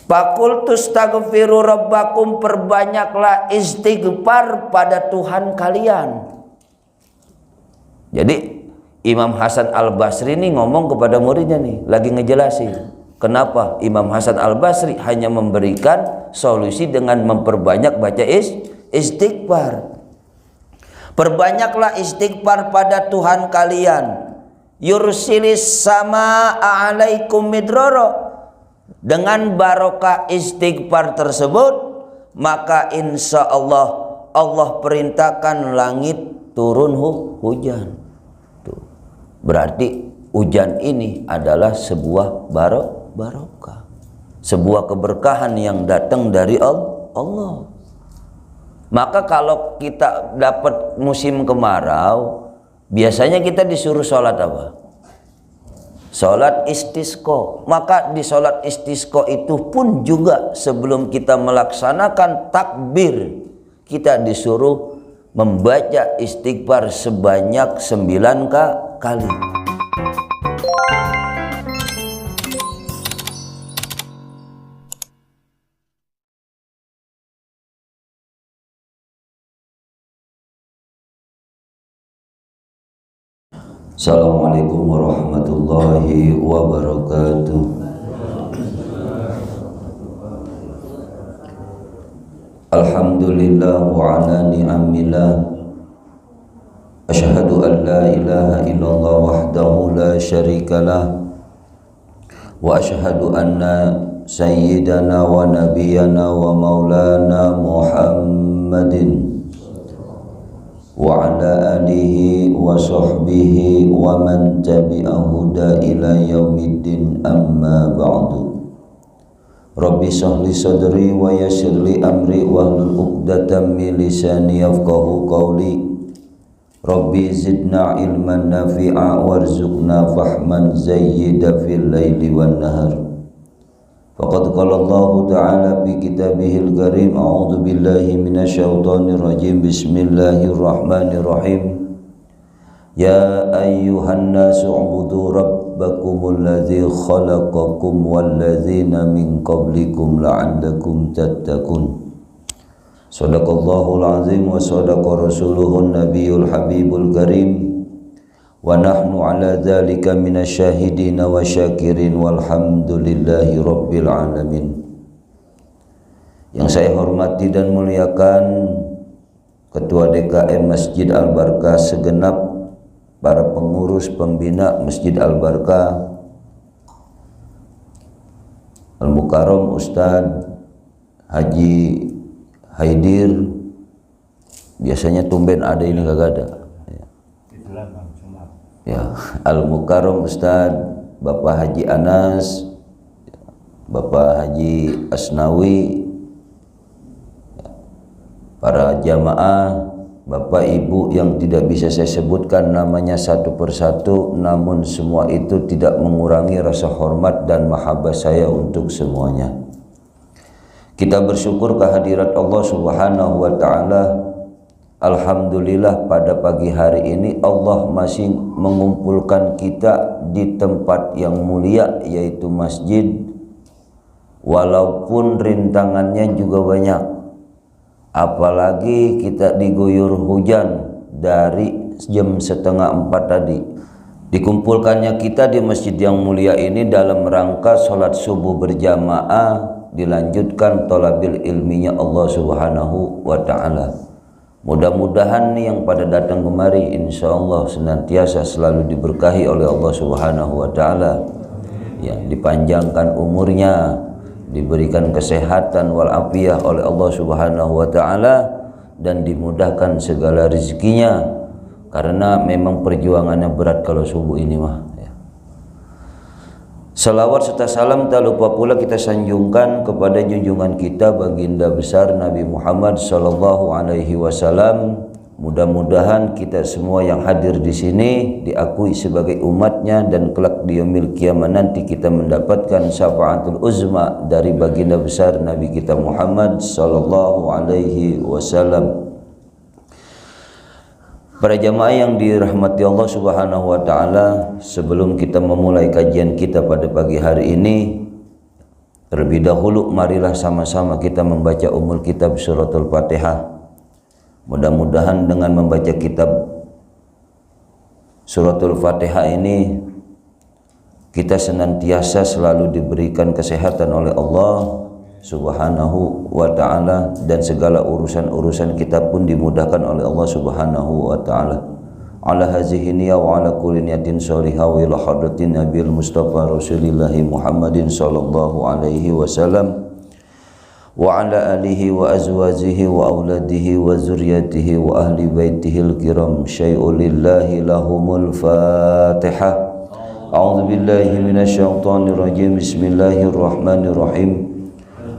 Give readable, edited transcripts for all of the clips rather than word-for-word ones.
Fakultus taghfiru rabbakum, perbanyaklah istighfar pada Tuhan kalian. Jadi Imam Hasan Al-Basri ini ngomong kepada muridnya nih, lagi ngejelasin kenapa Imam Hasan Al-Basri hanya memberikan solusi dengan memperbanyak baca istighfar. Perbanyaklah istighfar pada Tuhan kalian. Yursilis sama alaikum midrara. Dengan barokah istighfar tersebut, maka insya Allah Allah perintahkan langit turun hujan. Tuh. Berarti hujan ini adalah sebuah barokah, sebuah keberkahan yang datang dari Allah. Maka kalau kita dapat musim kemarau, biasanya kita disuruh sholat apa? Sholat istisqa. Maka di sholat istisqa itu pun juga sebelum kita melaksanakan takbir, kita disuruh membaca istighfar sebanyak 9 kali. Assalamualaikum warahmatullahi wabarakatuh. Alhamdulillah wa ala ni'amillah. Asyhadu an la ilaha illallah wahdahu la syarikalah. Wa asyhadu anna sayyidana wa nabiyyana wa maulana Muhammadin wa ala alihi wa sahbihi wa man tabi'ahu da ila yaumiddin, amma ba'du. Rabbi shrahli sadri wa yassirli amri wahlul 'uqdatam min lisani yafqahu qawli. Rabbi zidna ilman nafi'a warzuqna fahman zayyida fil laili wan nahar. Faqad qala Allah ta'ala fi kitabihil karim, a'udzu billahi minasyaitonir rajim, bismillahirrahmanirrahim. Ya ayyuhan nasu ubudu rabbakumul ladzi khalaqakum wal ladzina min qablikum la'allakum tattaqun. Shadaqallahul azim wa shadaqa rasuluhun nabiyul habibul karim. Wa nahnu ala dzalika minasyahidina wa syakirin walhamdulillahi rabbil alamin. Yang saya hormati dan muliakan Ketua DKM Masjid Al-Barkah segenap, para pengurus pembina Masjid Al-Barkah, Al-Mukarram Ustadz Haji Haidir, biasanya tumben ada, ini kagak ada. Ya, Al-Mukarram Ustadz Bapak Haji Anas, Bapak Haji Asnawi, para jamaah, Bapak Ibu yang tidak bisa saya sebutkan namanya satu persatu, namun semua itu tidak mengurangi rasa hormat dan mahabbah saya untuk semuanya. Kita bersyukur kehadirat Allah Subhanahu wa ta'ala. Alhamdulillah pada pagi hari ini Allah masih mengumpulkan kita di tempat yang mulia, yaitu masjid. Walaupun rintangannya juga banyak, apalagi kita diguyur hujan dari jam 3:30 tadi. Dikumpulkannya kita di masjid yang mulia ini dalam rangka sholat subuh berjamaah, dilanjutkan thalabil ilminya Allah Subhanahu wa ta'ala. Mudah-mudahan nih yang pada datang kemari insya Allah senantiasa selalu diberkahi oleh Allah Subhanahu wa ta'ala, ya, dipanjangkan umurnya, diberikan kesehatan walafiat oleh Allah Subhanahu wa ta'ala, dan dimudahkan segala rezekinya, karena memang perjuangannya berat kalau subuh ini mah. Salawat serta salam tak lupa pula kita sanjungkan kepada junjungan kita baginda besar Nabi Muhammad sallallahu alaihi wasallam. Mudah-mudahan kita semua yang hadir di sini diakui sebagai umatnya, dan kelak di yaumil qiyamah nanti kita mendapatkan syafaatul uzma dari baginda besar Nabi kita Muhammad sallallahu alaihi wasallam. Para jamaah yang dirahmati Allah Subhanahu wa ta'ala, sebelum kita memulai kajian kita pada pagi hari ini, Terlebih dahulu marilah sama-sama kita membaca Ummul Kitab Suratul Fatihah. Mudah-mudahan dengan membaca kitab Suratul Fatihah ini kita senantiasa selalu diberikan kesehatan oleh Allah Subhanahu wa ta'ala, dan segala urusan-urusan kita pun dimudahkan oleh Allah Subhanahu wa ta'ala. Ala hazihi niyya wa ala kulli niyatin sholihah wa ila hadratin Nabil Mustafa Rasulillah Muhammadin sallallahu alaihi wasallam wa ala alihi wa azwajihi wa auladihi wa zurriyyatihi wa ahli baitihil kiram syai'un lillahi lahumul Fatihah. A'udzu billahi minasyaitonir rajim. Bismillahirrahmanirrahim.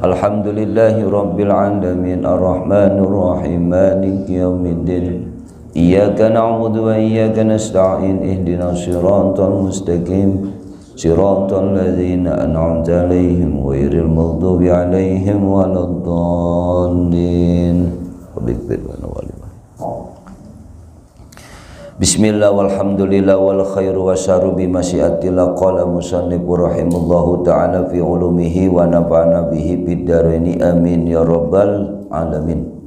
Alhamdulillahi rabbil alamin arrahmanir rahim maliki yaumiddin. Iyyaka na'budu wa iyyaka nasta'in ihdinas siratal mustaqim siratal ladzina an'amta 'alaihim ghairil maghdubi 'alaihim waladdallin. Bismillah walhamdulillah wal khairu wasyaru bimasyiatillah. Qala musannifu rahimahullahu ta'ala fi ulumihi wa nafa'ana bihi fid dharaini amin ya rabbal alamin.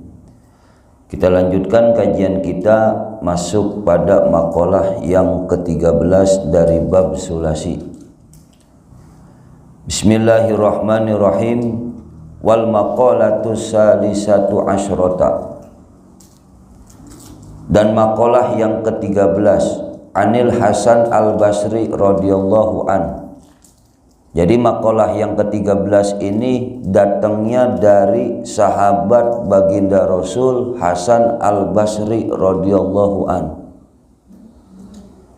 Kita lanjutkan kajian kita, masuk pada maqalah yang ke-13 dari bab sulasi. Bismillahirrahmanirrahim. Wal maqalatu salisatu asyrata. Dan maqalah yang ke-13 Anil Hasan Al-Basri radhiyallahu an. Jadi maqalah yang ke-13 ini datangnya dari sahabat baginda Rasul Hasan Al-Basri radhiyallahu an.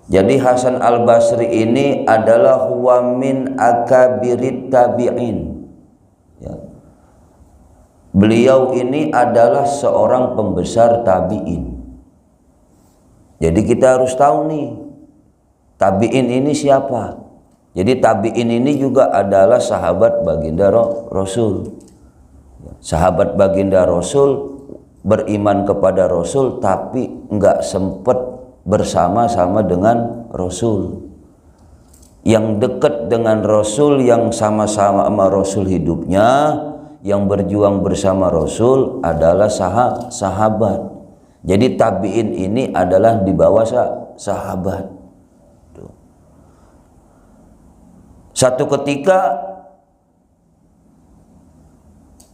Jadi Hasan Al-Basri ini adalah huwa min akabirit tabi'in. Ya. Beliau ini adalah seorang pembesar tabi'in. Jadi kita harus tahu nih, tabi'in ini siapa? Jadi tabi'in ini juga adalah sahabat baginda Rasul. Sahabat baginda Rasul beriman kepada Rasul tapi enggak sempat bersama-sama dengan Rasul. Yang dekat dengan Rasul, yang sama-sama sama Rasul hidupnya, yang berjuang bersama Rasul adalah sahabat. Jadi tabi'in ini adalah di bawah sahabat. Satu ketika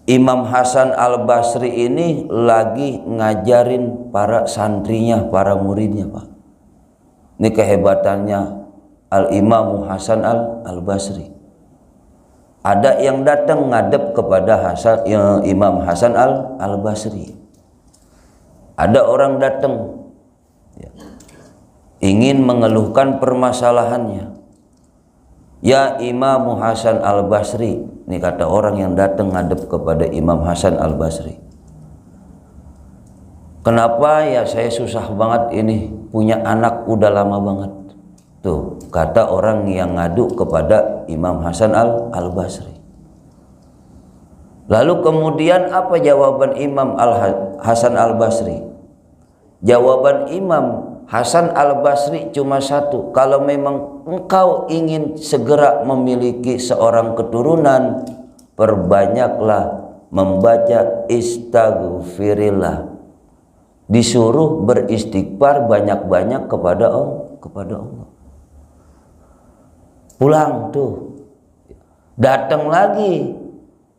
Imam Hasan Al-Basri ini lagi ngajarin para santrinya, para muridnya, Pak. Ini kehebatannya Al-Imam Hasan Al-Basri. Ada yang datang ngadep kepada Imam Hasan Al-Basri. Ada orang datang ya, ingin mengeluhkan permasalahannya. Ya Imam Hasan Al-Basri, ini kata orang yang datang ngadep kepada Imam Hasan Al-Basri. Kenapa ya saya susah banget ini, punya anak udah lama banget. Tuh, kata orang yang ngadu kepada Imam Hasan Al-Basri. Lalu kemudian apa jawaban Imam Hasan Al-Basri? Jawaban Imam Hasan Al-Basri cuma satu, kalau memang engkau ingin segera memiliki seorang keturunan, perbanyaklah membaca istaghfirillah. Disuruh beristighfar banyak-banyak kepada Allah. Pulang tuh, datang lagi,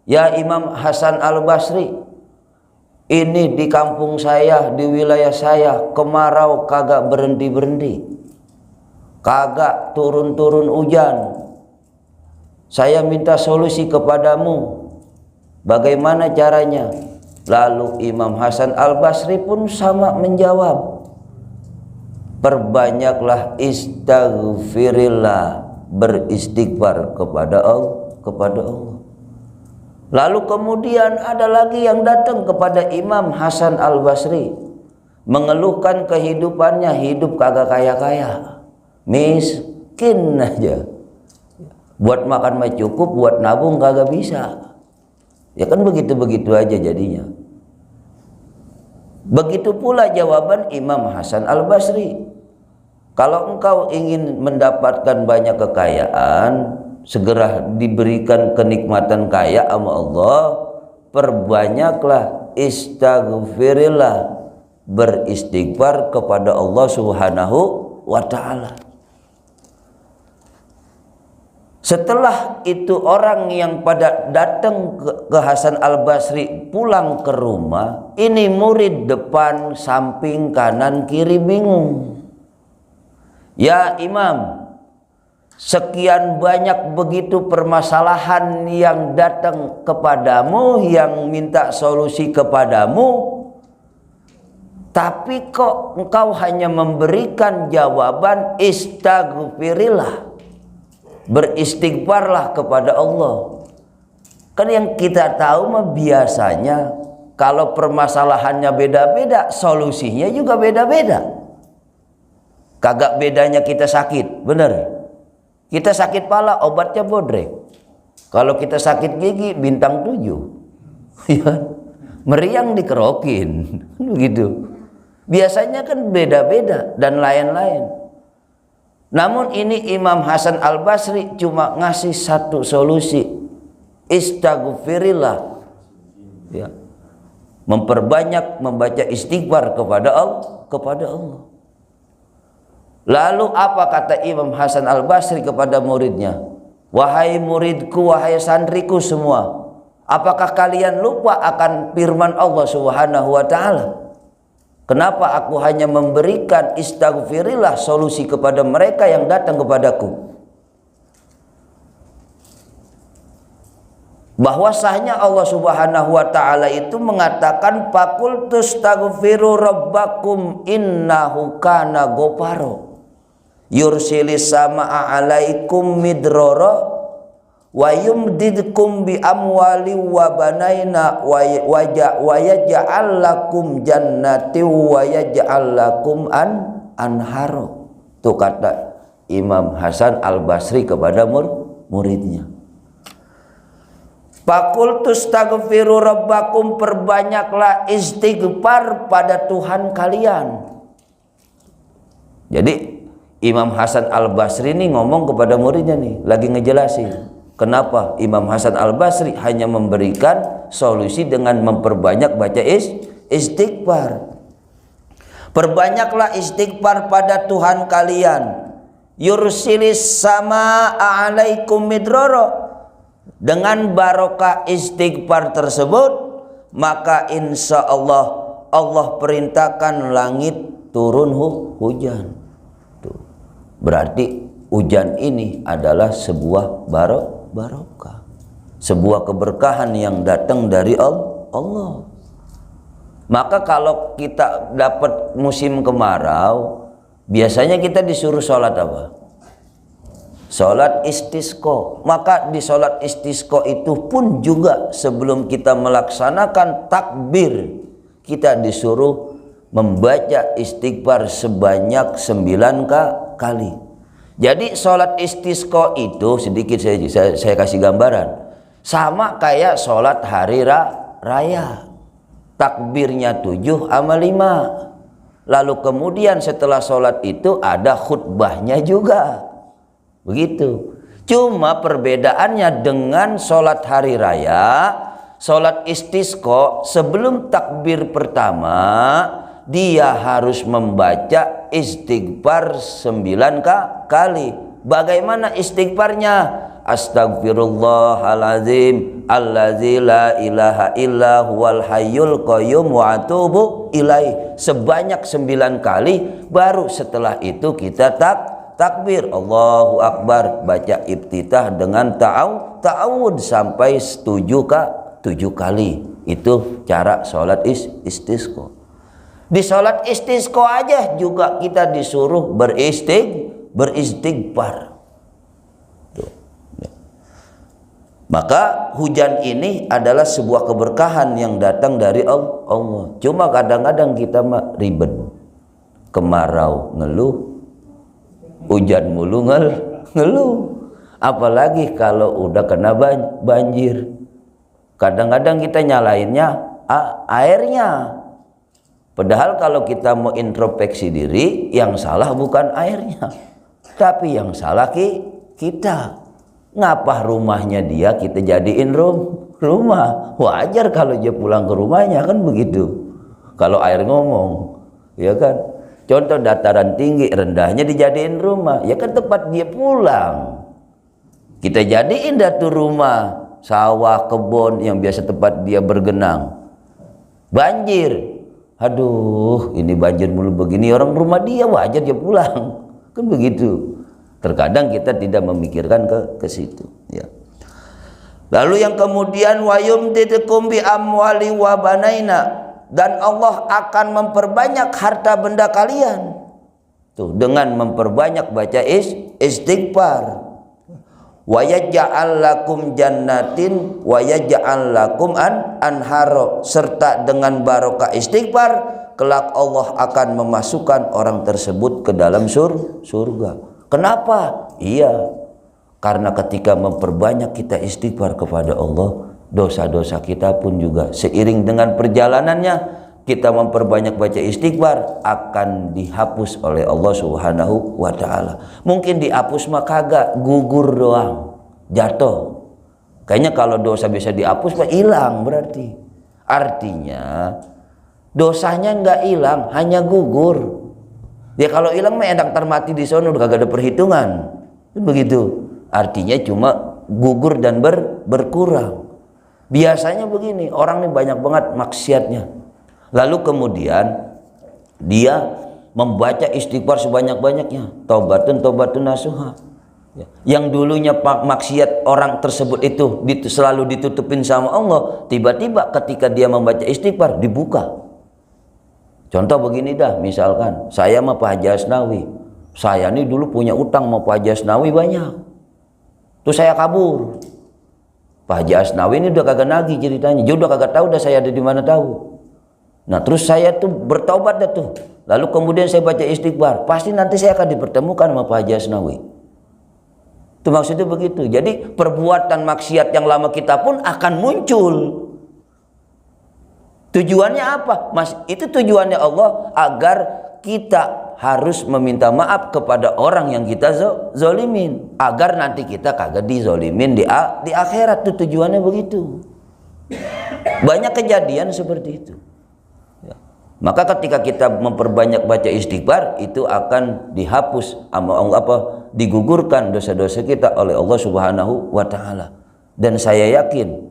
ya Imam Hasan Al-Basri, ini di kampung saya, di wilayah saya, kemarau kagak berhenti-berhenti, kagak turun-turun hujan. Saya minta solusi kepadamu, bagaimana caranya? Lalu Imam Hasan Al-Basri pun sama menjawab, perbanyaklah istaghfirillah, beristighfar kepada Allah. Lalu kemudian ada lagi yang datang kepada Imam Hasan Al-Basri, mengeluhkan kehidupannya, hidup kagak kaya-kaya, miskin aja. Buat makan mah cukup, buat nabung kagak bisa. Ya kan begitu-begitu aja jadinya. Begitu pula jawaban Imam Hasan Al-Basri. Kalau engkau ingin mendapatkan banyak kekayaan, segera diberikan kenikmatan kaya sama Allah, perbanyaklah istaghfirillah, beristighfar kepada Allah Subhanahu wa ta'ala. Setelah itu orang yang pada datang ke Hasan Al-Basri pulang ke rumah, ini murid depan, samping, kanan, kiri bingung. Ya Imam, sekian banyak begitu permasalahan yang datang kepadamu, yang minta solusi kepadamu, tapi kok engkau hanya memberikan jawaban istaghfirillah, beristighfarlah kepada Allah. Kan yang kita tahu mah biasanya kalau permasalahannya beda-beda, solusinya juga beda-beda. Kagak bedanya kita sakit, bener. Kita sakit pala, obatnya bodrek. Kalau kita sakit gigi, bintang 7. Ya, meriang dikerokin, begitu. Biasanya kan beda-beda dan lain-lain. Namun ini Imam Hasan Al-Basri cuma ngasih satu solusi, istaghfirillah, ya, memperbanyak membaca istighfar kepada Allah. Lalu apa kata Imam Hasan Al-Basri kepada muridnya? Wahai muridku, wahai santriku semua, apakah kalian lupa akan firman Allah Subhanahu wa ta'ala? Kenapa aku hanya memberikan istaghfirillah solusi kepada mereka yang datang kepadaku? Bahwasanya Allah Subhanahu wa ta'ala itu mengatakan faqul tastaghfiru rabbakum innahu kana ghafaro yursilis samaa alaikum midrara wa yumdidkum bi amwali wa banaina wa yaj'al lakum jannati wa yaj'al lakum anharo. Itu kata Imam Hasan Al-Basri kepada muridnya. Fakultus taghfiru rabbakum, perbanyaklah istighfar pada Tuhan kalian. Jadi Imam Hasan Al-Basri ini ngomong kepada muridnya nih, lagi ngejelasin kenapa Imam Hasan Al-Basri hanya memberikan solusi dengan memperbanyak baca istighfar. Perbanyaklah istighfar pada Tuhan kalian. Yursilis sama alaikum midroro. Dengan barokah istighfar tersebut, maka insya Allah Allah perintahkan langit turun hujan. Tuh. Berarti hujan ini adalah sebuah barokah, sebuah keberkahan yang datang dari Allah. Maka kalau kita dapat musim kemarau, biasanya kita disuruh sholat apa? Sholat istisqa. Maka di sholat istisqa itu pun juga sebelum kita melaksanakan takbir, kita disuruh membaca istighfar sebanyak 9 kali. Jadi sholat istisqa itu sedikit saya kasih gambaran, sama kayak sholat hari raya. Takbirnya 7 sama 5. Lalu kemudian setelah sholat itu ada khutbahnya juga. Begitu. Cuma perbedaannya dengan sholat hari raya, sholat istisqa sebelum takbir pertama dia harus membaca istighfar 9 kali. Bagaimana istighfarnya? Astagfirullahaladzim allazi la ilaha illa huwal hayyul qayyum wa atubu ilaih. Sebanyak 9 kali, baru setelah itu kita takbir Allahu Akbar, baca iftitah dengan ta'awud sampai 7 kali. Itu cara sholat istisqa. Di sholat istisqa aja juga kita disuruh beristighfar. Maka hujan ini adalah sebuah keberkahan yang datang dari Allah. Cuma kadang-kadang kita mah ribet. Kemarau ngeluh, hujan mulu ngeluh. Apalagi kalau udah kena banjir. Kadang-kadang kita nyalainnya airnya. Padahal kalau kita mau introspeksi diri, yang salah bukan airnya, tapi yang salah kita. Ngapa rumahnya dia kita jadiin rumah? Wajar kalau dia pulang ke rumahnya, kan begitu. Kalau air ngomong, ya kan. Contoh dataran tinggi, rendahnya dijadiin rumah, ya kan tempat dia pulang. Kita jadiin datu rumah, sawah, kebun yang biasa tempat dia bergenang. Banjir, aduh ini banjir mulu begini, orang rumah dia wajar dia pulang, kan begitu. Terkadang kita tidak memikirkan ke situ, ya. Lalu yang kemudian wa yumdidukum bi amwali wa banaina, dan Allah akan memperbanyak harta benda kalian. Tuh, dengan memperbanyak baca istighfar. Wa yaj'al lakum jannatin wa yaj'al lakum anharo, serta dengan barokah istighfar kelak Allah akan memasukkan orang tersebut ke dalam surga. Kenapa? Iya, karena ketika memperbanyak kita istighfar kepada Allah, dosa-dosa kita pun juga seiring dengan perjalanannya kita memperbanyak baca istighfar akan dihapus oleh Allah Subhanahu wa ta'ala. Mungkin dihapus mah kagak, gugur doang, jatuh. Kayaknya kalau dosa bisa dihapus mah hilang berarti. Artinya dosanya nggak hilang, hanya gugur. Ya kalau hilang mah enak termati di sono, udah kagak ada perhitungan. Begitu. Artinya cuma gugur dan berkurang. Biasanya begini, orang ini banyak banget maksiatnya. Lalu kemudian dia membaca istighfar sebanyak-banyaknya, taubatun nasuha. Yang dulunya maksiat orang tersebut itu selalu ditutupin sama Allah, tiba-tiba ketika dia membaca istighfar dibuka. Contoh begini dah, misalkan saya sama Pak Haji Asnawi, saya ini dulu punya utang sama Pak Haji Asnawi banyak, terus saya kabur. Pak Haji Asnawi ini udah kagak nagih ceritanya, dia udah kagak tahu dah saya ada di mana tahu. Nah terus saya tuh bertaubat dah tuh, lalu kemudian saya baca istighfar, pasti nanti saya akan dipertemukan sama Pak Haji Asnawi. Itu maksudnya begitu. Jadi perbuatan maksiat yang lama kita pun akan muncul. Tujuannya apa? Mas, itu tujuannya Allah agar kita harus meminta maaf kepada orang yang kita zolimin, agar nanti kita kagak dizolimin di akhirat. Itu tujuannya begitu. Banyak kejadian seperti itu. Ya. Maka ketika kita memperbanyak baca istighfar, itu akan dihapus digugurkan dosa-dosa kita oleh Allah Subhanahu wa ta'ala. Dan saya yakin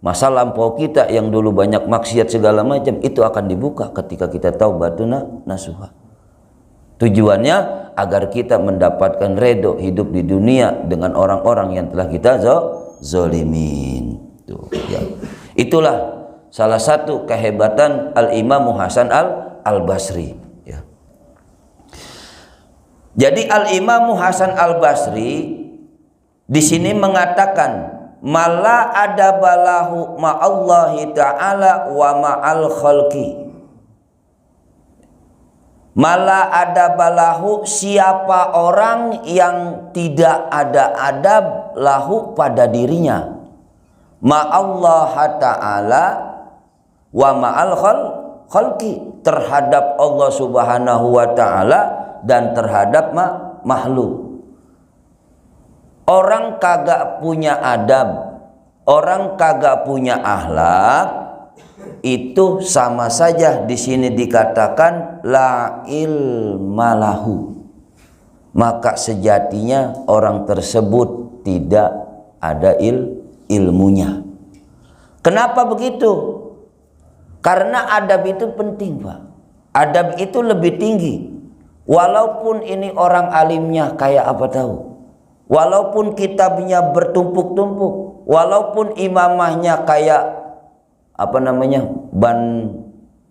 masa lampau kita yang dulu banyak maksiat segala macam itu akan dibuka ketika kita taubatun nasuha. Tujuannya agar kita mendapatkan redho hidup di dunia dengan orang-orang yang telah kita zolimin. Tuh, ya. Itulah salah satu kehebatan Al-Imam Hasan Al-Basri. Ya. Jadi Al-Imam Hasan Al-Basri di sini mengatakan mala ada balahu ma'allahi ta'ala wa ma'al khalqi. Mala ada balahu, siapa orang yang tidak ada adab lahu pada dirinya, ma'allah ta'ala wa ma'al khalqi, terhadap Allah Subhanahu wa ta'ala dan terhadap makhluk. Orang kagak punya adab, orang kagak punya akhlak, itu sama saja di sini dikatakan la ilmalahu. Maka sejatinya orang tersebut tidak ada ilmunya. Kenapa begitu? Karena adab itu penting, Pak. Adab itu lebih tinggi. Walaupun ini orang alimnya kayak apa tahu, walaupun kitabnya bertumpuk-tumpuk, walaupun imamahnya kayak ban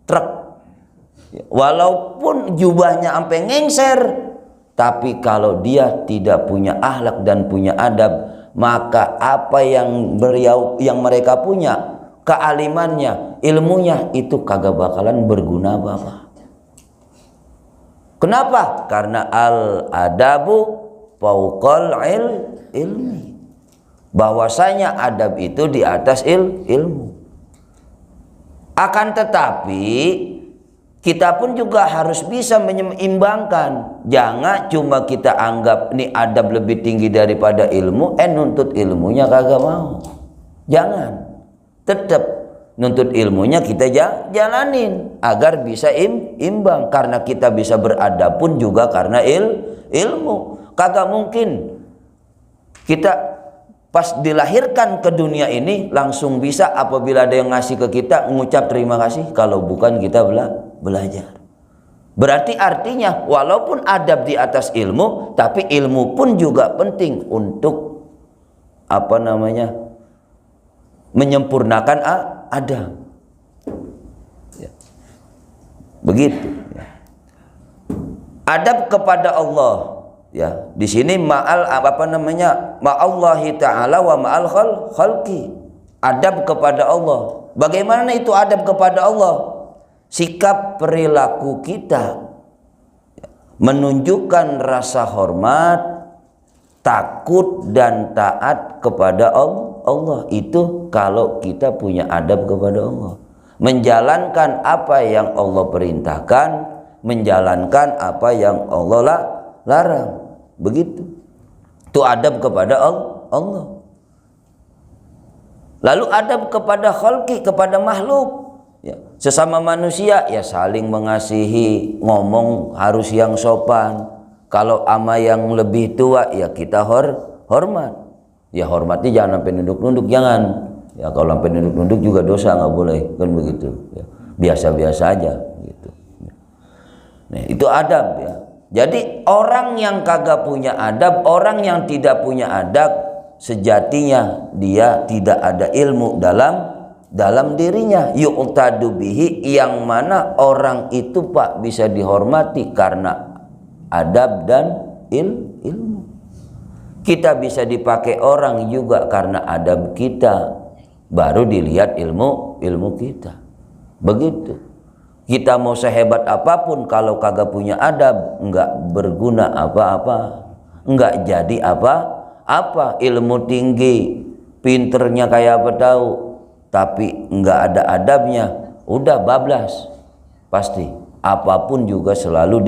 truk, walaupun jubahnya sampai ngengser, tapi kalau dia tidak punya akhlak dan punya adab, maka apa yang mereka punya, kealimannya, ilmunya itu kagak bakalan berguna apa-apa. Kenapa? Karena al-adabu fauqal ilmi. Bahwasanya adab itu di atas ilmu. Akan tetapi kita pun juga harus bisa menyeimbangkan. Jangan cuma kita anggap ini adab lebih tinggi daripada ilmu, nuntut ilmunya kagak mau. Jangan. Tetap nuntut ilmunya kita jalanin agar bisa imbang, karena kita bisa beradab pun juga karena ilmu. Kagak mungkin kita pas dilahirkan ke dunia ini langsung bisa apabila ada yang ngasih ke kita mengucap terima kasih, kalau bukan kita belajar. Berarti artinya walaupun adab di atas ilmu, tapi ilmu pun juga penting untuk menyempurnakan adab. Ya. Begitu. Ya. Adab kepada Allah. Ya, di sini ma'allahi ta'ala wa ma'al khalqi. Adab kepada Allah. Bagaimana itu adab kepada Allah? Sikap perilaku kita menunjukkan rasa hormat, takut dan taat kepada Allah. Itu kalau kita punya adab kepada Allah. Menjalankan apa yang Allah perintahkan, menjalankan apa yang Allah larang. Begitu. Itu adab kepada Allah. Lalu adab kepada khalqi, kepada makhluk. Ya, sesama manusia ya saling mengasihi, ngomong harus yang sopan. Kalau ama yang lebih tua ya kita hormat. Ya hormatnya jangan sampai nunduk-nunduk, jangan. Ya kalau sampai nunduk-nunduk juga dosa, nggak boleh, kan begitu. Ya, biasa-biasa aja gitu. Nah, itu adab ya. Jadi orang yang kagak punya adab, orang yang tidak punya adab, sejatinya dia tidak ada ilmu dalam dirinya. Yu'tadu bihi, yang mana orang itu Pak bisa dihormati karena adab dan ilmu. Kita bisa dipakai orang juga karena adab kita, baru dilihat ilmu kita. Begitu. Kita mau sehebat apapun kalau kagak punya adab, enggak berguna apa-apa, enggak jadi apa-apa. Ilmu tinggi, pinternya kayak apa tahu, tapi enggak ada adabnya, udah bablas pasti. Apapun juga selalu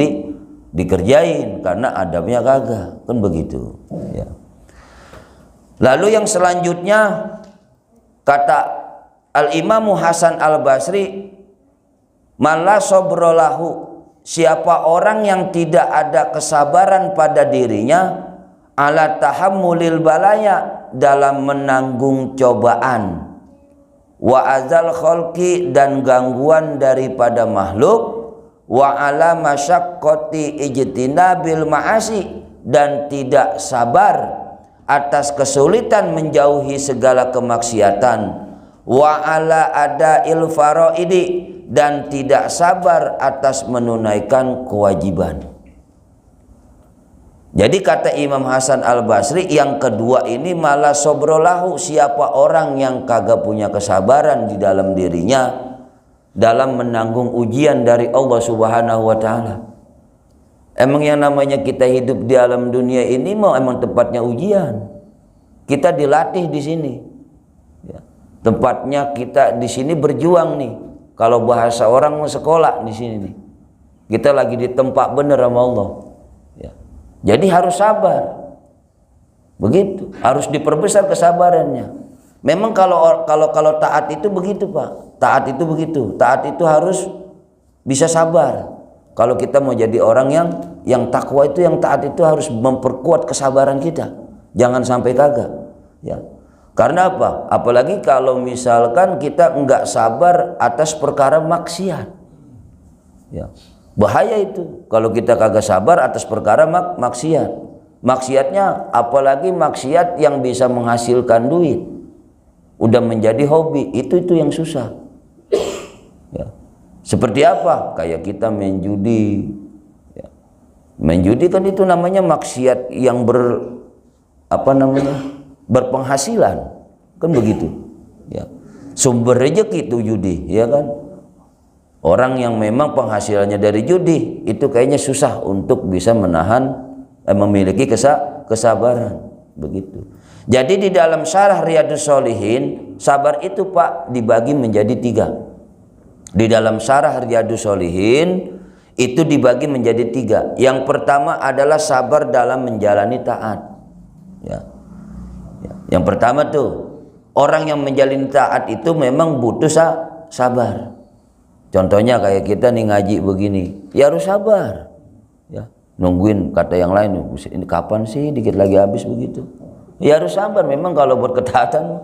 dikerjain karena adabnya kagak, kan begitu ya. Lalu yang selanjutnya kata Al-Imam Hasan Al-Basri, Mala sobrolahu, siapa orang yang tidak ada kesabaran pada dirinya, ala tahammulil balaya, dalam menanggung cobaan, wa azal kholqi, dan gangguan daripada makhluk, wa ala masyaqqati ijtinabil ma'asi, dan tidak sabar atas kesulitan menjauhi segala kemaksiatan, wa ala adail faraidi, dan tidak sabar atas menunaikan kewajiban. Jadi kata Imam Hasan Al-Basri, yang kedua ini malah sobrolahu, siapa orang yang kagak punya kesabaran di dalam dirinya dalam menanggung ujian dari Allah Subhanahu wa Ta'ala. Emang yang namanya kita hidup di alam dunia ini mau emang tempatnya ujian. Kita dilatih di sini. Ya. Tempatnya kita di sini berjuang nih. Kalau bahasa orang mau sekolah di sini nih, kita lagi di tempat bener sama Allah. Ya. Jadi harus sabar, begitu. Harus diperbesar kesabarannya. Memang kalau taat itu begitu Pak. Taat itu begitu. Taat itu harus bisa sabar. Kalau kita mau jadi orang yang takwa itu, yang taat itu harus memperkuat kesabaran kita. Jangan sampai kagak. Ya. Karena apa? Apalagi kalau misalkan kita enggak sabar atas perkara maksiat. Ya. Bahaya itu kalau kita kagak sabar atas perkara maksiat. Maksiatnya apalagi maksiat yang bisa menghasilkan duit. Udah menjadi hobi, itu yang susah. Ya. Seperti apa? Kayak kita main judi. Ya. Main judi kan itu namanya maksiat yang berpenghasilan, kan begitu ya. Sumber rezeki itu judi, ya kan. Orang yang memang penghasilannya dari judi itu kayaknya susah untuk bisa memiliki kesabaran, begitu. Jadi di dalam syarah Riyadhus Shalihin, sabar itu Pak dibagi menjadi 3. Di dalam Syarah Riyadhus Shalihin itu dibagi menjadi 3. Yang pertama adalah sabar dalam menjalani taat. Ya. Yang pertama tuh, orang yang menjalani taat itu memang butuh sabar. Contohnya kayak kita nih ngaji begini, ya harus sabar. Ya, nungguin kata yang lain, ini kapan sih dikit lagi habis begitu. Ya harus sabar memang kalau buat ketaatan.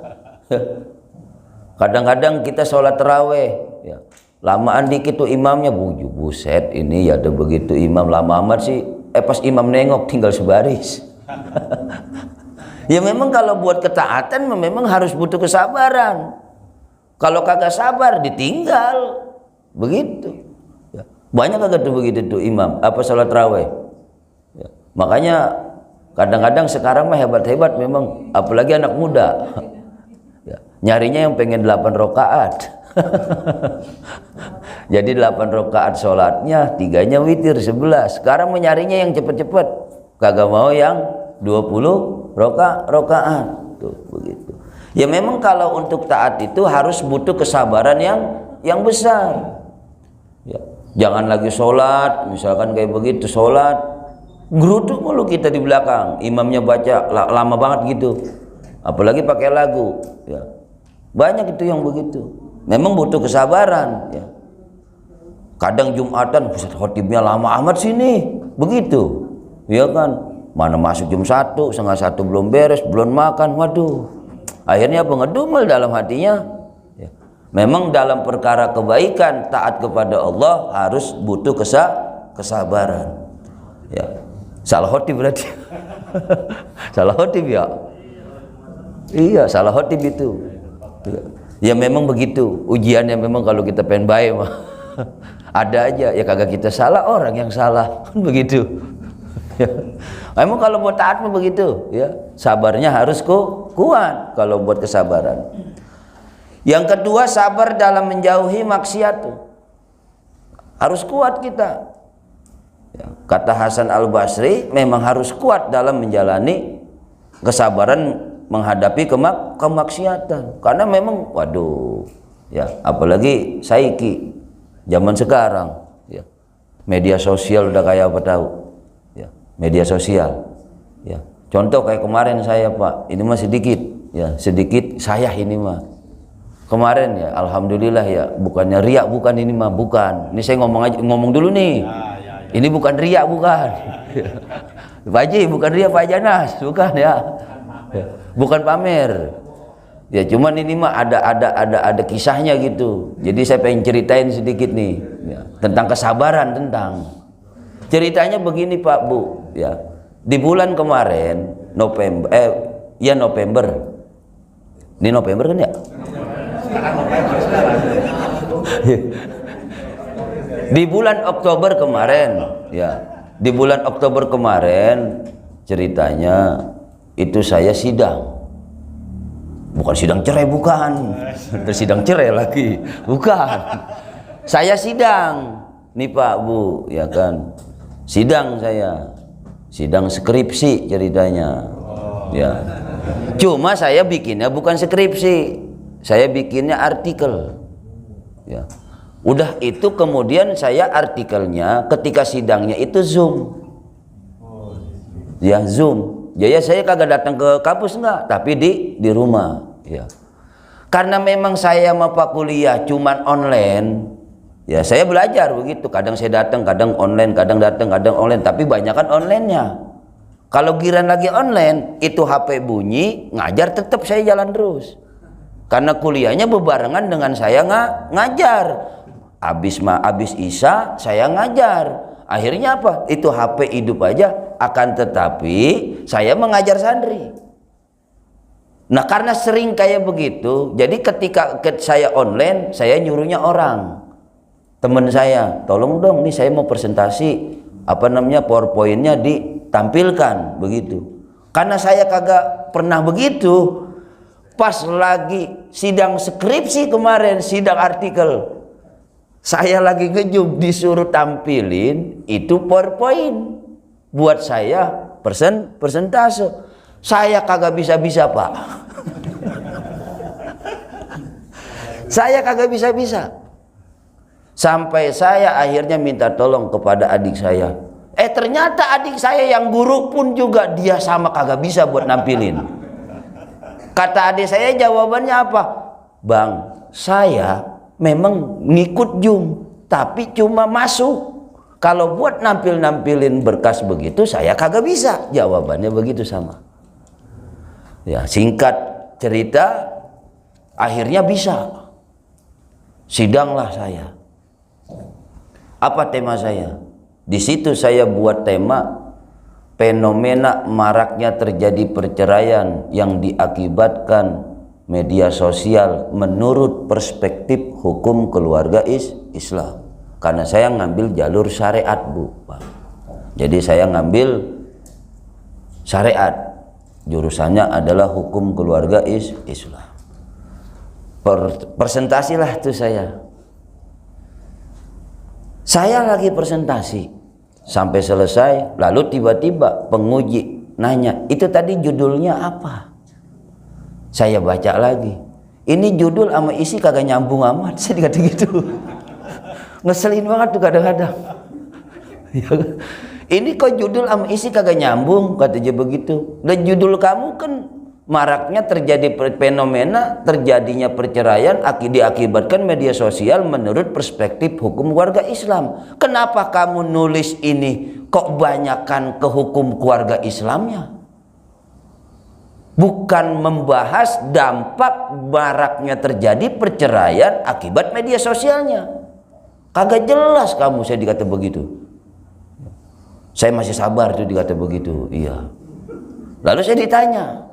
Kadang-kadang kita sholat taraweh, ya, lamaan dikit tuh imamnya, buset ini ya ada begitu imam lama amat sih. Pas imam nengok tinggal sebaris. Ya memang kalau buat ketaatan memang harus butuh kesabaran. Kalau kagak sabar ditinggal, begitu. Ya. Banyak kagak tuh begitu tuh imam apa sholat taraweh. Ya. Makanya kadang-kadang sekarang mah hebat-hebat memang, apalagi anak muda. Ya, nyarinya yang pengen 8 rakaat. Jadi 8 rakaat sholatnya, 3-nya witir 11. Sekarang menyarinya yang cepet-cepet, kagak mau yang 20 rakaat. Tuh begitu. Ya memang kalau untuk taat itu harus butuh kesabaran yang besar. Ya, jangan lagi sholat, misalkan kayak begitu sholat, geruduk mulu kita di belakang, imamnya baca lama banget gitu. Apalagi pakai lagu, ya. Banyak itu yang begitu. Memang butuh kesabaran, ya. Kadang Jumatan, buset khotibnya lama amat sini, begitu, ya kan? Mana masuk jam 1, setengah 1 belum beres, belum makan, waduh. Akhirnya apa, ngedumel dalam hatinya. Ya. Memang dalam perkara kebaikan, taat kepada Allah harus butuh kesabaran. Ya. Salah khotib berarti. Salah khotib ya. Iya, salah khotib itu. Ya memang begitu. Ujiannya memang kalau kita pengen baik mah ada aja ya, kagak kita salah, orang yang salah. Begitu. Ya. Memang kalau buat taat mah begitu, ya. Sabarnya harus kuat kalau buat kesabaran. Yang kedua, sabar dalam menjauhi maksiat. Harus kuat kita. Ya. Kata Hasan Al-Basri, memang harus kuat dalam menjalani kesabaran menghadapi kemaksiatan, karena memang waduh ya, apalagi saiki zaman sekarang ya, media sosial udah kayak apa tahu ya, media sosial ya. Contoh kayak kemarin saya Pak, ini mah sedikit ya, sedikit saya ini mah kemarin ya, alhamdulillah ya, bukannya riak, bukan ini mah, bukan ini saya ngomong dulu nih, ini bukan riak, bukan Pak Haji, bukan riak Pak Janas, bukan ya. Bukan pamer ya, cuman ini mah ada kisahnya gitu. Jadi saya pengen ceritain sedikit nih ya, tentang kesabaran. Tentang ceritanya begini Pak Bu ya, di bulan kemarin November November, ini November kan ya. Di bulan Oktober kemarin ya, di bulan Oktober kemarin ceritanya itu saya sidang, bukan sidang cerai, bukan, terus sidang cerai lagi, bukan, saya sidang nih Pak Bu ya kan, sidang saya, sidang skripsi ceritanya ya, cuma saya bikinnya bukan skripsi, saya bikinnya artikel ya. Udah itu kemudian saya artikelnya ketika sidangnya itu Zoom ya, Zoom. Ya saya kagak datang ke kampus enggak, tapi di rumah ya. Karena memang saya mau kuliah cuman online ya, saya belajar begitu, kadang saya datang, kadang online, kadang datang, kadang online, tapi banyak kan onlinenya. Kalau giran lagi online itu HP bunyi, ngajar tetap saya jalan terus, karena kuliahnya bebarengan dengan saya ngajar. Abis Isya saya ngajar. Akhirnya apa? Itu HP hidup aja, akan tetapi saya mengajar santri. Nah karena sering kayak begitu, jadi ketika saya online, saya nyuruhnya orang, teman saya, tolong dong nih saya mau presentasi, apa namanya, PowerPoint-nya ditampilkan, begitu. Karena saya kagak pernah begitu, pas lagi sidang skripsi kemarin, sidang artikel, saya lagi ngejub disuruh tampilin itu PowerPoint buat saya persentase. Saya kagak bisa-bisa Pak. Saya kagak bisa-bisa. Sampai saya akhirnya minta tolong kepada adik saya. Ternyata adik saya yang guru pun juga dia sama kagak bisa buat nampilin. Kata adik saya jawabannya apa? Bang, saya memang ngikut Jum, tapi cuma masuk. Kalau buat nampilin berkas begitu saya kagak bisa. Jawabannya begitu sama. Ya, singkat cerita akhirnya bisa. Sidanglah saya. Apa tema saya? Di situ saya buat tema fenomena maraknya terjadi perceraian yang diakibatkan media sosial menurut perspektif hukum keluarga Islam. Karena saya ngambil jalur syariat, Bu. Jadi saya ngambil syariat. Jurusannya adalah hukum keluarga Islam. Presentasilah tuh saya. Saya lagi presentasi sampai selesai, lalu tiba-tiba penguji nanya, itu tadi judulnya apa? Saya baca lagi, ini judul sama isi kagak nyambung amat. Saya dikata gitu. Ngeselin banget tuh kadang-kadang. Ini kok judul sama isi kagak nyambung, katanya begitu. Dan judul kamu kan maraknya terjadi fenomena terjadinya perceraian diakibatkan media sosial menurut perspektif hukum keluarga Islam. Kenapa kamu nulis ini kok banyakkan ke hukum keluarga Islamnya? Bukan membahas dampak maraknya terjadi perceraian akibat media sosialnya. Kagak jelas kamu, saya dikata begitu. Saya masih sabar tuh dikata begitu. Iya. Lalu saya ditanya,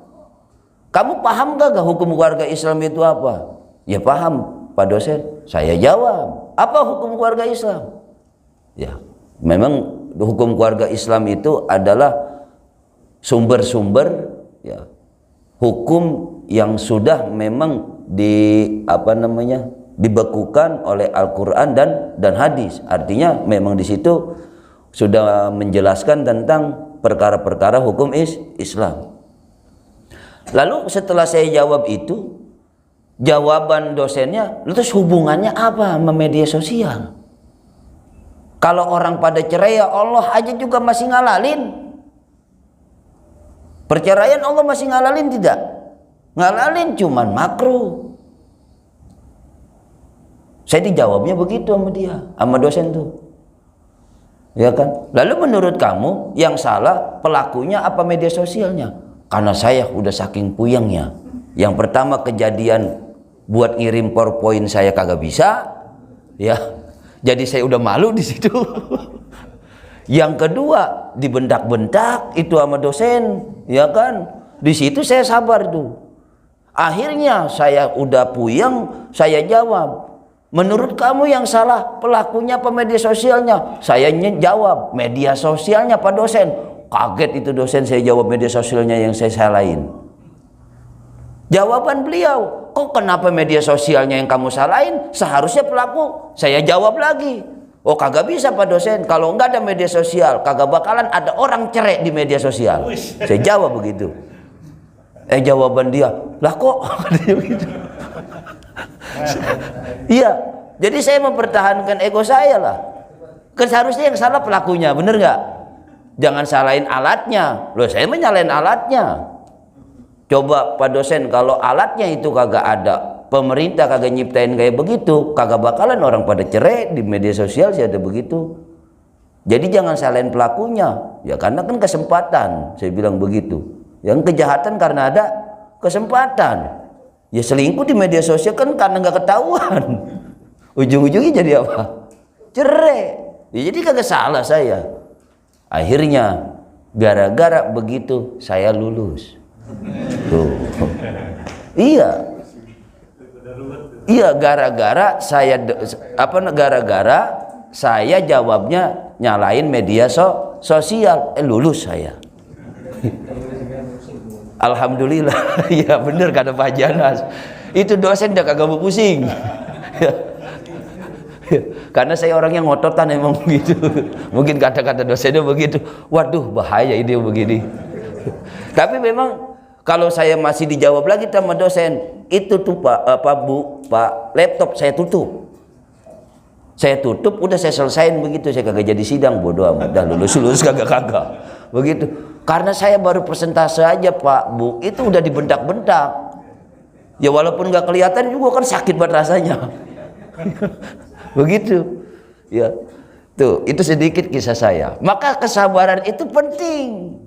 kamu paham gak hukum keluarga Islam itu apa? Ya paham, Pak dosen. Saya jawab, apa hukum keluarga Islam? Ya, memang hukum keluarga Islam itu adalah sumber-sumber ya, hukum yang sudah memang dibekukan oleh Al-Quran dan hadis. Artinya memang di situ sudah menjelaskan tentang perkara-perkara hukum Islam. Lalu setelah saya jawab itu, jawaban dosennya, terus hubungannya apa sama media sosial? Kalau orang pada cerai ya Allah aja juga masih ngalalin. Perceraian Allah masih ngalalin tidak? Ngalalin cuman makruh. Saya dijawabnya begitu sama dia, sama dosen tuh. Ya kan? Lalu menurut kamu yang salah pelakunya apa media sosialnya? Karena saya udah saking puyengnya. Yang pertama kejadian buat ngirim PowerPoint saya kagak bisa, ya. Jadi saya udah malu di situ. Yang kedua dibentak-bentak itu sama dosen, ya kan? Di situ saya sabar tuh. Akhirnya saya udah puyeng, saya jawab. Menurut kamu yang salah pelakunya apa media sosialnya? Saya jawab media sosialnya Pak dosen. Kaget itu dosen, saya jawab media sosialnya yang saya salahin. Jawaban beliau, kok kenapa media sosialnya yang kamu salahin? Seharusnya pelaku. Saya jawab lagi, oh kagak bisa Pak dosen, kalau enggak ada media sosial kagak bakalan ada orang cerai di media sosial. Saya jawab begitu. Jawaban dia, lah kok gitu. Iya, jadi saya mempertahankan ego saya lah. Kan seharusnya yang salah pelakunya, bener nggak? Jangan salahin alatnya. Loh, saya menyalahin alatnya. Coba Pak dosen, kalau alatnya itu kagak ada, pemerintah kagak nyiptain kayak begitu, kagak bakalan orang pada cerai di media sosial sih ada begitu. Jadi jangan salahin pelakunya. Ya karena kan kesempatan, saya bilang begitu. Yang kejahatan karena ada kesempatan. Ya selingkuh di media sosial kan karena nggak ketahuan. Ujung-ujungnya jadi apa? Cerai. Ya, jadi kagak salah saya. Akhirnya gara-gara begitu saya lulus. Tuh. Iya. Iya, gara-gara saya jawabnya nyalain media sosial. Lulus saya. Alhamdulillah. Ya bener kata Pak Janas. Itu dosen udah kagak mau pusing. Karena saya orang yang ngototan emang begitu. Mungkin kata-kata dosennya begitu. Waduh bahaya ini begini. Tapi memang kalau saya masih dijawab lagi sama dosen, itu tuh Pak laptop saya tutup. Saya tutup, udah saya selesain begitu, saya kagak jadi sidang, bodoh amat, dah lulus kagak begitu. Karena saya baru persentase aja Pak Bu, itu udah dibentak-bentak. Ya walaupun nggak kelihatan juga kan sakit banget rasanya. Begitu. Ya. Tuh, itu sedikit kisah saya. Maka kesabaran itu penting.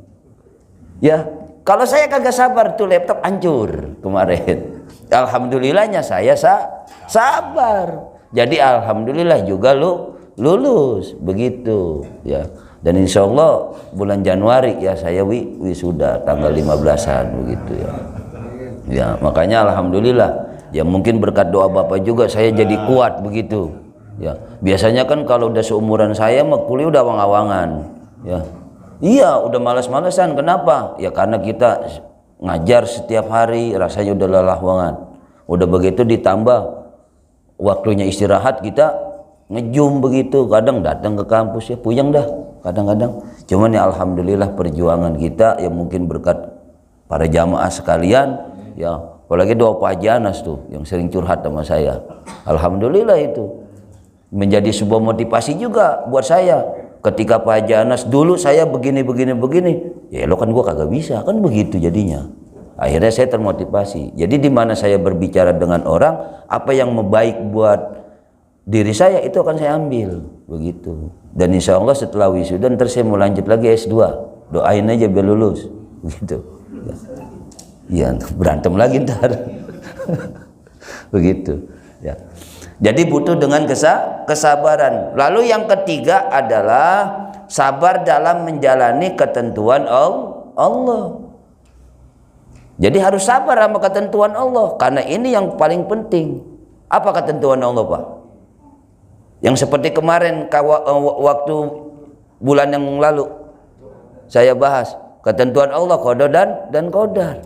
Ya, kalau saya kagak sabar tuh laptop hancur kemarin. Alhamdulillahnya saya sabar. Jadi alhamdulillah juga lulus begitu ya. Dan insya Allah bulan Januari ya saya wisuda tanggal 15-an begitu ya. Ya makanya alhamdulillah ya, mungkin berkat doa Bapak juga saya jadi kuat begitu ya. Biasanya kan kalau udah seumuran saya mah kuliah udah awang-awangan ya. Iya udah malas-malesan. Kenapa? Ya karena kita ngajar setiap hari rasanya udah lelah. Udah begitu ditambah waktunya istirahat kita ngejum begitu, kadang datang ke kampus ya puyeng dah kadang-kadang. Cuman ya alhamdulillah perjuangan kita ya mungkin berkat para jamaah sekalian ya, apalagi doa Pak Haji Anas tuh yang sering curhat sama saya. Alhamdulillah itu menjadi sebuah motivasi juga buat saya. Ketika Pak Haji Anas dulu saya begini, ya lo kan gua kagak bisa kan begitu jadinya. Akhirnya saya termotivasi. Jadi di mana saya berbicara dengan orang, apa yang baik buat diri saya itu akan saya ambil begitu. Dan insya Allah setelah wisuda ntar saya mau lanjut lagi S2. Doain aja biar lulus begitu. Ya, berantem lagi ntar. Begitu. Ya. Jadi butuh dengan kesabaran. Lalu yang ketiga adalah sabar dalam menjalani ketentuan Allah. Jadi harus sabar sama ketentuan Allah, karena ini yang paling penting. Apa ketentuan Allah Pak? Yang seperti kemarin waktu bulan yang lalu saya bahas ketentuan Allah qada dan qadar.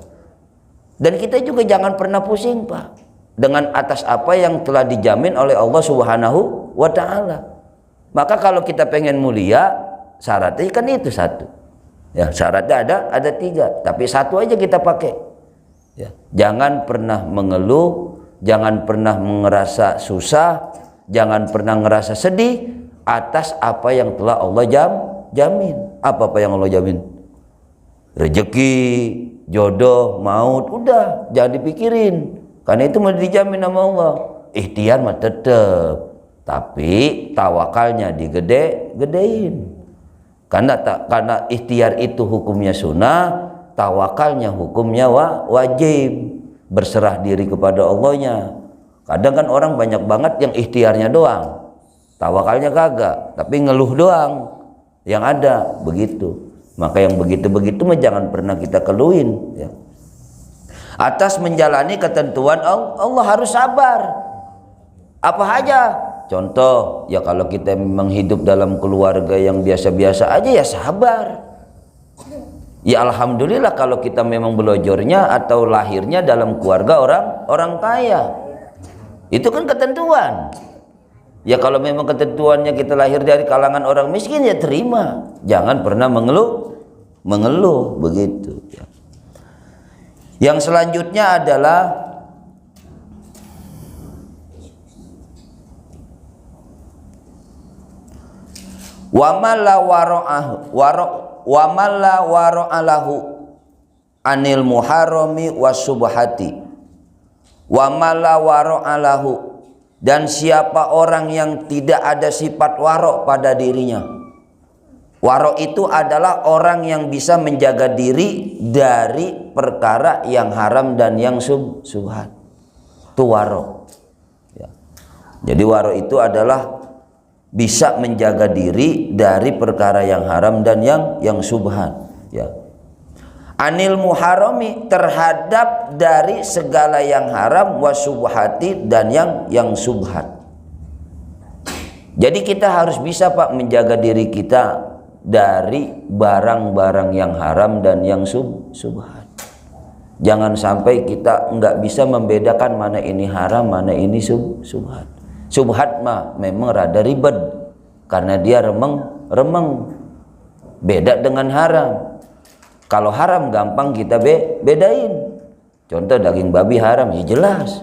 Dan kita juga jangan pernah pusing Pak dengan atas apa yang telah dijamin oleh Allah Subhanahu wa Ta'ala. Maka kalau kita pengen mulia, syaratnya kan itu satu. Ya, syaratnya ada 3, tapi satu aja kita pakai. Ya, jangan pernah mengeluh, jangan pernah ngerasa susah, jangan pernah ngerasa sedih atas apa yang telah Allah jamin. Apa yang Allah jamin? Rezeki, jodoh, maut, udah jangan dipikirin. Karena itu mau dijamin sama Allah. Ikhtiar mah tetep, tapi tawakalnya digedein. Karena ikhtiar itu hukumnya sunnah, tawakalnya hukumnya wajib. Berserah diri kepada Allahnya. Kadang kan orang banyak banget yang ikhtiarnya doang, tawakalnya kagak, tapi ngeluh doang yang ada begitu. Maka yang begitu-begitu mah jangan pernah kita keluhin ya. Atas menjalani ketentuan Allah harus sabar. Apa aja? Contoh ya, kalau kita memang hidup dalam keluarga yang biasa-biasa aja ya sabar. Ya alhamdulillah kalau kita memang belajarnya atau lahirnya dalam keluarga orang kaya. Itu kan ketentuan. Ya kalau memang ketentuannya kita lahir dari kalangan orang miskin ya terima. Jangan pernah mengeluh begitu ya. Yang selanjutnya adalah wa malla wara'alahu anil muharrami wasubhati wa malla wara'alahu, dan siapa orang yang tidak ada sifat waro' pada dirinya. Waro' itu adalah orang yang bisa menjaga diri dari perkara yang haram dan yang subhat. Itu waro' ya. Jadi waro' itu adalah bisa menjaga diri dari perkara yang haram dan yang subhat ya. Anil muharrami, terhadap dari segala yang haram, wasubhati, dan yang subhat. Jadi kita harus bisa Pak menjaga diri kita dari barang-barang yang haram dan yang subhat. Jangan sampai kita nggak bisa membedakan mana ini haram, mana ini subhat. Subhat mah memang rada ribet karena dia remeng, beda dengan haram. Kalau haram gampang kita bedain. Contoh daging babi haram ya jelas.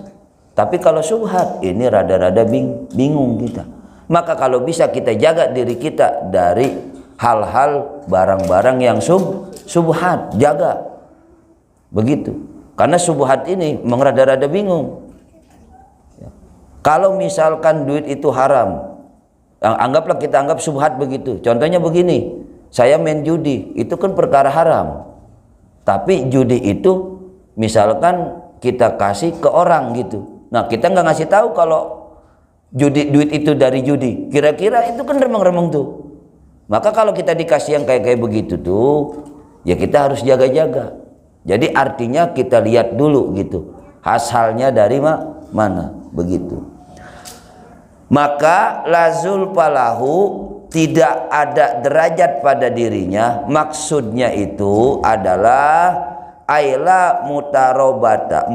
Tapi kalau subhat ini rada-rada bingung kita. Maka kalau bisa kita jaga diri kita dari hal-hal barang-barang yang subhat, jaga. Begitu. Karena subhat ini mengrada-rada bingung. Kalau misalkan duit itu haram, anggaplah kita anggap subhat begitu. Contohnya begini, saya main judi, itu kan perkara haram. Tapi judi itu misalkan kita kasih ke orang gitu. Nah, kita nggak ngasih tahu kalau duit itu dari judi, kira-kira itu kan remeng-remeng tuh. Maka kalau kita dikasih yang kayak begitu tuh, ya kita harus jaga-jaga. Jadi artinya kita lihat dulu gitu, asalnya dari mana, begitu. Maka lazul falahu, tidak ada derajat pada dirinya, maksudnya itu adalah aila mutarobata,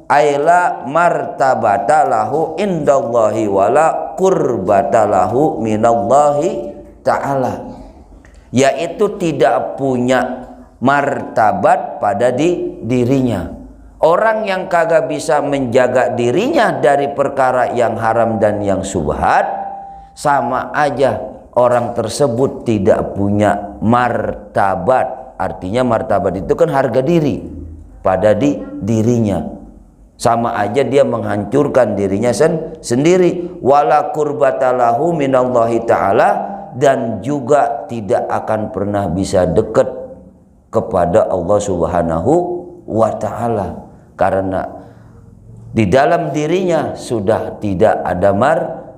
aila martabata lahu indallahi wala qurbata lahu minallahi ta'ala, yaitu tidak punya martabat pada dirinya. Orang yang kagak bisa menjaga dirinya dari perkara yang haram dan yang subhat, sama aja orang tersebut tidak punya martabat. Artinya martabat itu kan harga diri pada dirinya. Sama aja dia menghancurkan dirinya sendiri. Wala qurbatalahu minallahi ta'ala, dan juga tidak akan pernah bisa dekat kepada Allah Subhanahu wa ta'ala, karena di dalam dirinya sudah tidak ada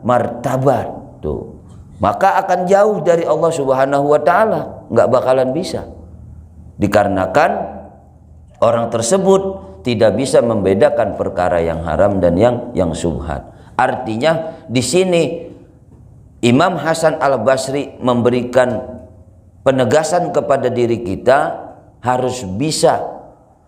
martabat tuh. Maka akan jauh dari Allah Subhanahu wa ta'ala, nggak bakalan bisa, dikarenakan orang tersebut tidak bisa membedakan perkara yang haram dan yang subhat. Artinya di sini Imam Hasan Al-Basri memberikan penegasan kepada diri kita harus bisa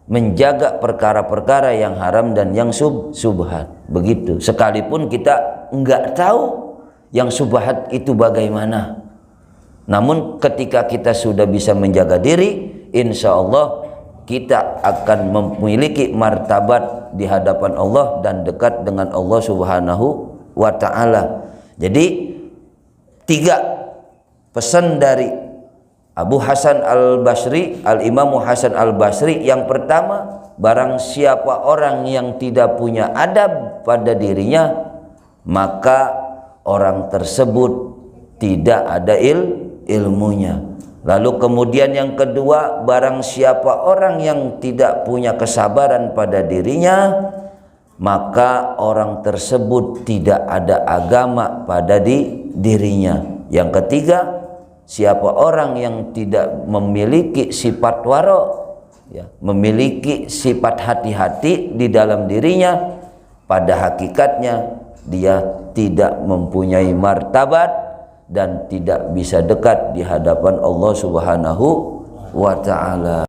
menjaga perkara-perkara yang haram dan yang subhat. Begitu. Sekalipun kita enggak tahu yang subhat itu bagaimana. Namun ketika kita sudah bisa menjaga diri, insya Allah kita akan memiliki martabat di hadapan Allah dan dekat dengan Allah Subhanahu wa ta'ala. Jadi 3 pesan dari Abu Hasan Al-Basri, Al-Imamu Hasan Al-Basri. Yang pertama, barang siapa orang yang tidak punya adab pada dirinya, maka orang tersebut tidak ada ilmunya. Lalu kemudian yang kedua, barang siapa orang yang tidak punya kesabaran pada dirinya, maka orang tersebut tidak ada agama pada dirinya. Yang ketiga, siapa orang yang tidak memiliki sifat waro, ya, memiliki sifat hati-hati di dalam dirinya, pada hakikatnya dia tidak mempunyai martabat dan tidak bisa dekat di hadapan Allah Subhanahu wa ta'ala.